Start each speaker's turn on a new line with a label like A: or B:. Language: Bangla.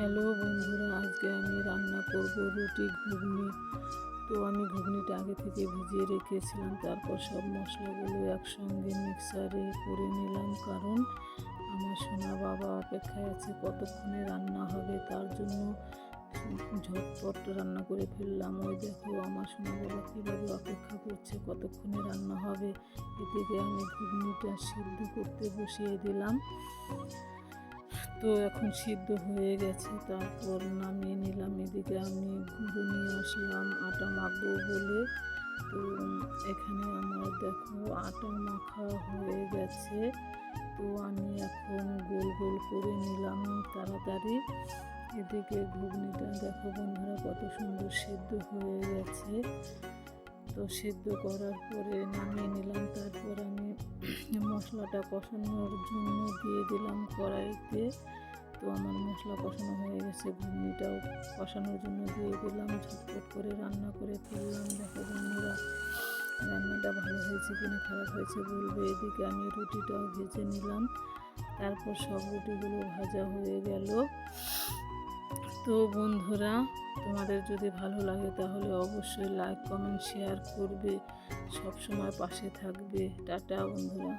A: হ্যালো বন্ধুরা, আজকে আমি রান্না করব রুটি ঘুগনি। তো আমি ঘুগনিটা আগে থেকে ভিজিয়ে রেখেছিলাম, তারপর সব মশলাগুলো একসঙ্গে মিক্সারে করে নিলাম, কারণ আমার সোনা বাবা অপেক্ষায় আছে কতক্ষণে রান্না হবে, তার জন্য ঝটপট রান্না করে ফেললাম। ওই দেখো আমার সোনা বাবা কীভাবে অপেক্ষা করছে কতক্ষণে রান্না হবে। এদিকে আমি ঘুগনিটা সিদ্ধ করতে বসিয়ে দিলাম। তো এখন সিদ্ধ হয়ে গেছে, তারপর নামিয়ে নিলাম। এদিকে আমি গুঁড়ো নিয়ে আসলাম আটা মাখবো বলে। তো এখানে আমার দেখো আটা মাখা হয়ে গেছে। তো আমি এখন গোল গোল করে নিলাম তাড়াতাড়ি। এদিকে ঘুগনিটা দেখো বন্ধুরা কত সুন্দর সিদ্ধ হয়ে গেছে। তো সিদ্ধ করার পরে নামিয়ে নিলাম। তারপর আমি মশলাটা কষানোর জন্য দিয়ে দিলাম কড়াইতে। তো আমার মশলা কষানো হয়ে গেছে, ঘুগনিটাও কষানোর জন্য দিয়ে দিলাম। ঝটপট করে রান্না করে ফেললাম। দেখো বন্ধুরা রান্নাটা ভালো হয়েছে কিনা খারাপ হয়েছে বলবে। এদিকে আমি রুটিটাও ভেজে নিলাম। তারপর সব রুটিগুলো ভাজা হয়ে গেল। তো বন্ধুরা তোমাদের যদি ভালো লাগে তাহলে অবশ্যই লাইক কমেন্ট শেয়ার করবে, সব সময় পাশে থাকবে। টাটা বন্ধুরা।